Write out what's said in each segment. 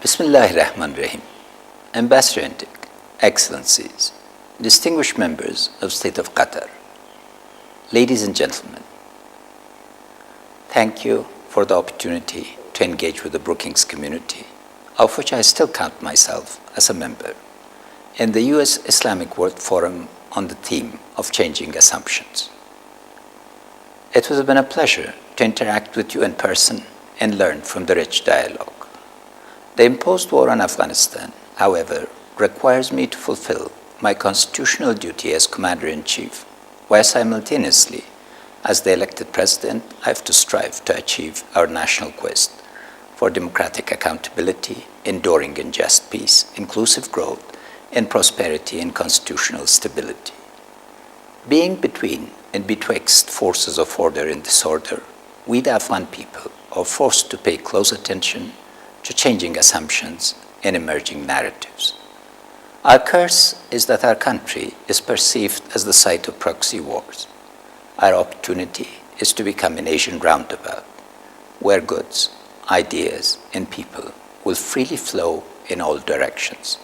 Bismillahirrahmanirrahim. Ambassador, Excellencies, distinguished members of State of Qatar, ladies and gentlemen, thank you for the opportunity to engage with the Brookings community, of which I still count myself as a member, in the U.S. Islamic World Forum on the theme of changing assumptions. It has been a pleasure to interact with you in person and learn from the rich dialogue. The imposed war on Afghanistan, however, requires me to fulfill my constitutional duty as Commander-in-Chief, while simultaneously, as the elected President, I have to strive to achieve our national quest for democratic accountability, enduring and just peace, inclusive growth, and prosperity and constitutional stability. Being between and betwixt forces of order and disorder, we the Afghan people are forced to pay close attention to changing assumptions and emerging narratives. Our curse is that our country is perceived as the site of proxy wars. Our opportunity is to become an Asian roundabout, where goods, ideas, and people will freely flow in all directions.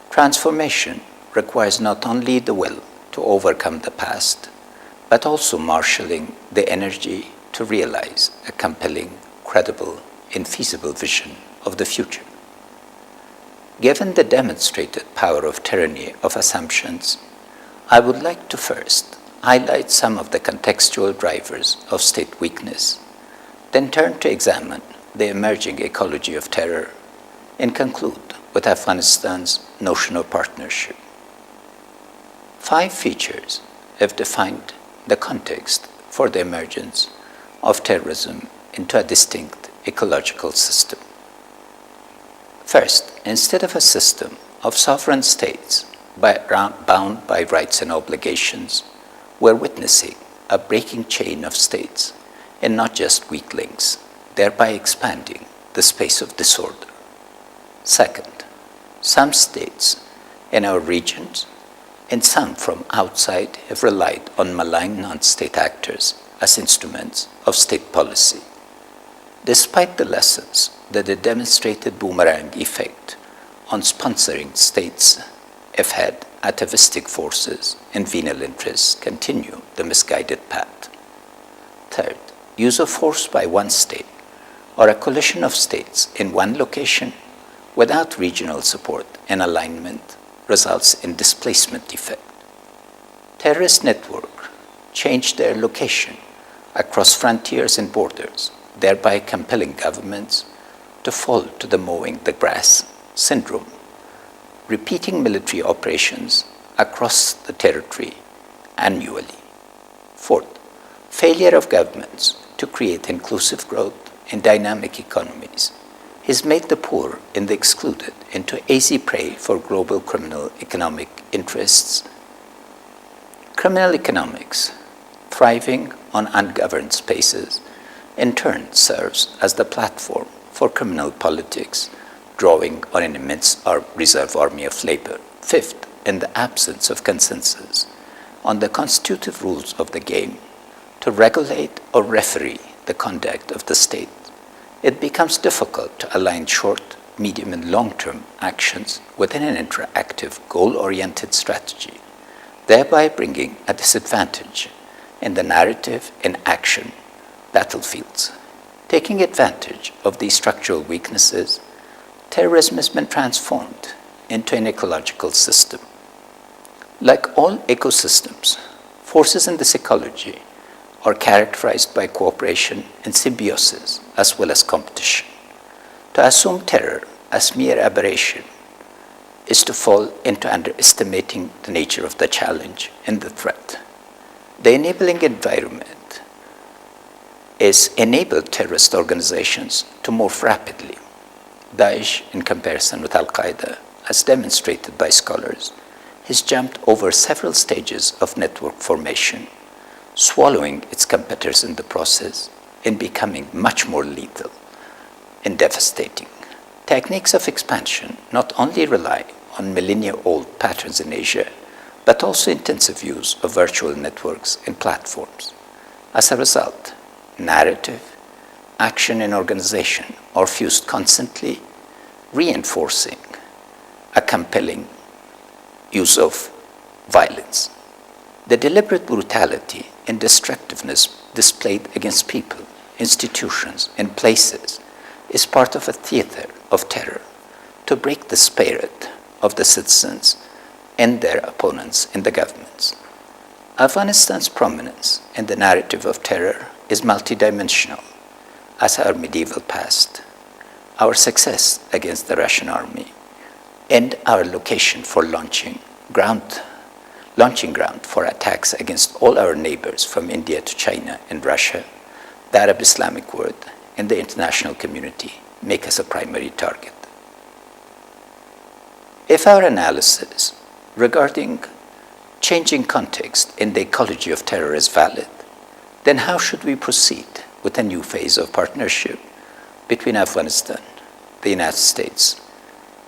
Transformation requires not only the will to overcome the past, but also marshalling the energy to realize a compelling, credible, and feasible vision of the future. Given the demonstrated power of tyranny of assumptions, I would like to first highlight some of the contextual drivers of state weakness, then turn to examine the emerging ecology of terror, and conclude with Afghanistan's notion of partnership. 5 features have defined the context for the emergence of terrorism into a distinct ecological system. First, instead of a system of sovereign states bound by rights and obligations, we're witnessing a breaking chain of states and not just weak links, thereby expanding the space of disorder. Second, some states in our regions and some from outside have relied on malign non-state actors as instruments of state policy. Despite the lessons that the demonstrated boomerang effect on sponsoring states have had, atavistic forces and venal interests continue the misguided path. Third, use of force by one state or a coalition of states in one location without regional support and alignment results in displacement effect. Terrorist networks change their location across frontiers and borders, thereby compelling governments to fall to the mowing the grass syndrome, repeating military operations across the territory annually. Fourth, failure of governments to create inclusive growth and dynamic economies has made the poor and the excluded into easy prey for global criminal economic interests. Criminal economics, thriving on ungoverned spaces, in turn serves as the platform for criminal politics, drawing on an immense reserve army of labor. Fifth, in the absence of consensus on the constitutive rules of the game to regulate or referee the conduct of the state, it becomes difficult to align short, medium, and long-term actions within an interactive, goal-oriented strategy, thereby bringing a disadvantage in the narrative and action battlefields. Taking advantage of these structural weaknesses, terrorism has been transformed into an ecological system. Like all ecosystems, forces in this ecology are characterized by cooperation and symbiosis as well as competition. To assume terror as mere aberration is to fall into underestimating the nature of the challenge and the threat. The enabling environment is enabled terrorist organizations to move rapidly. Daesh, in comparison with Al-Qaeda, as demonstrated by scholars, has jumped over several stages of network formation, swallowing its competitors in the process and becoming much more lethal and devastating. Techniques of expansion not only rely on millennia-old patterns in Asia, but also intensive use of virtual networks and platforms. As a result, narrative, action, and organization are fused constantly reinforcing a compelling use of violence. The deliberate brutality and destructiveness displayed against people, institutions, and places is part of a theater of terror to break the spirit of the citizens and their opponents in the governments. Afghanistan's prominence in the narrative of terror is multidimensional, as our medieval past, our success against the Russian army, and our location for launching ground for attacks against all our neighbors from India to China and Russia, the Arab Islamic world, and the international community make us a primary target. If our analysis regarding changing context in the ecology of terror is valid, then how should we proceed with a new phase of partnership between Afghanistan, the United States,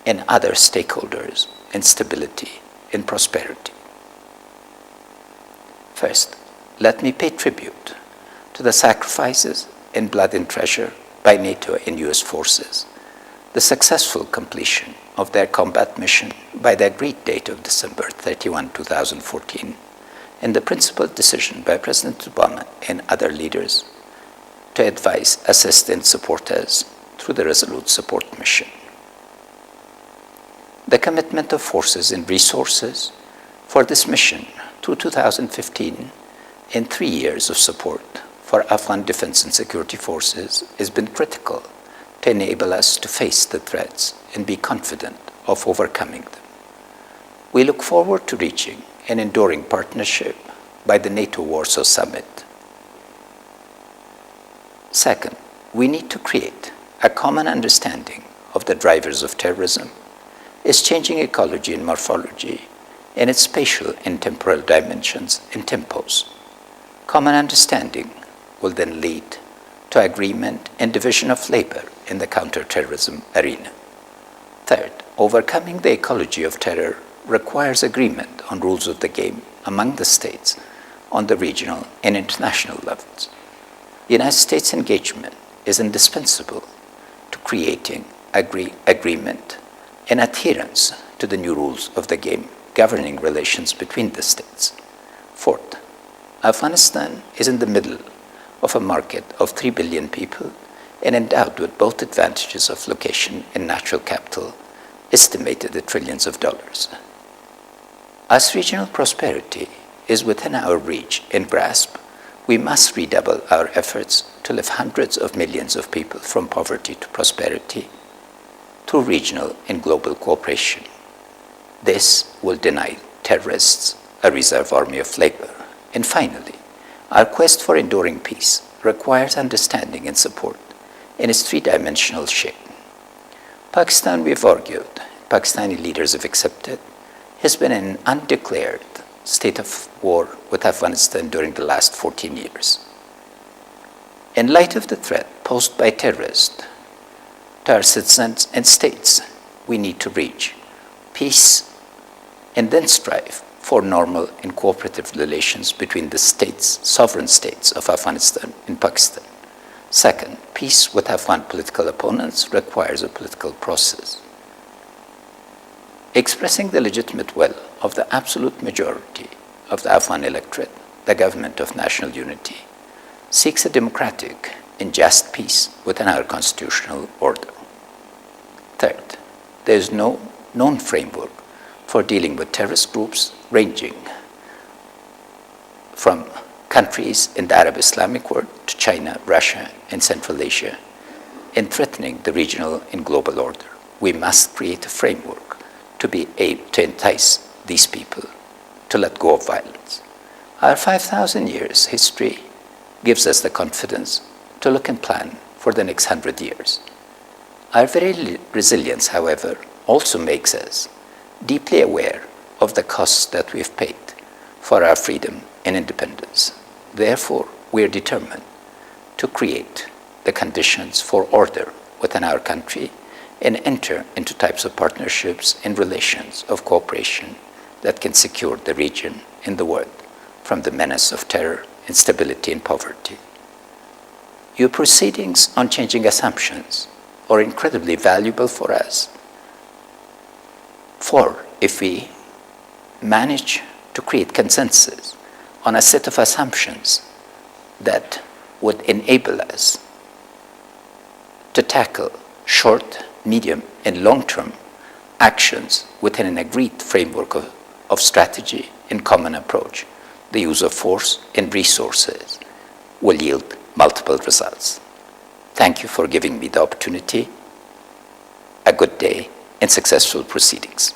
and other stakeholders in stability and prosperity? First, let me pay tribute to the sacrifices in blood and treasure by NATO and US forces, the successful completion of their combat mission by the agreed date of December 31, 2014, and the principled decision by President Obama and other leaders to advise, assist, and support us through the Resolute Support Mission. The commitment of forces and resources for this mission through 2015 and 3 years of support for Afghan defense and security forces has been critical to enable us to face the threats and be confident of overcoming them. We look forward to reaching an enduring partnership by the NATO Warsaw Summit. Second, we need to create a common understanding of the drivers of terrorism, its changing ecology and morphology, and its spatial and temporal dimensions and tempos. Common understanding will then lead to agreement and division of labor in the counterterrorism arena. Third, overcoming the ecology of terror requires agreement on rules of the game among the states on the regional and international levels. The United States engagement is indispensable to creating agreement and adherence to the new rules of the game governing relations between the states. Fourth, Afghanistan is in the middle of a market of 3 billion people and endowed with both advantages of location and natural capital estimated at trillions of dollars. As regional prosperity is within our reach and grasp, we must redouble our efforts to lift hundreds of millions of people from poverty to prosperity through regional and global cooperation. This will deny terrorists a reserve army of labor. And finally, our quest for enduring peace requires understanding and support in its three-dimensional shape. Pakistan, we've argued, Pakistani leaders have accepted, has been in an undeclared state of war with Afghanistan during the last 14 years. In light of the threat posed by terrorists to our citizens and states, we need to reach peace and then strive for normal and cooperative relations between the states, sovereign states of Afghanistan and Pakistan. Second, peace with Afghan political opponents requires a political process. Expressing the legitimate will of the absolute majority of the Afghan electorate, the government of national unity seeks a democratic and just peace within our constitutional order. Third, there is no known framework for dealing with terrorist groups ranging from countries in the Arab Islamic world to China, Russia, and Central Asia, and threatening the regional and global order. We must create a framework to be able to entice these people to let go of violence. Our 5,000 years history gives us the confidence to look and plan for the next 100 years. Our very resilience, however, also makes us deeply aware of the costs that we've paid for our freedom and independence. Therefore, we are determined to create the conditions for order within our country and enter into types of partnerships and relations of cooperation that can secure the region and the world from the menace of terror, instability, and poverty. Your proceedings on changing assumptions are incredibly valuable for us For if we manage to create consensus on a set of assumptions that would enable us to tackle short, medium, and long-term actions within an agreed framework of strategy and common approach, the use of force and resources will yield multiple results. Thank you for giving me the opportunity. A good day and successful proceedings.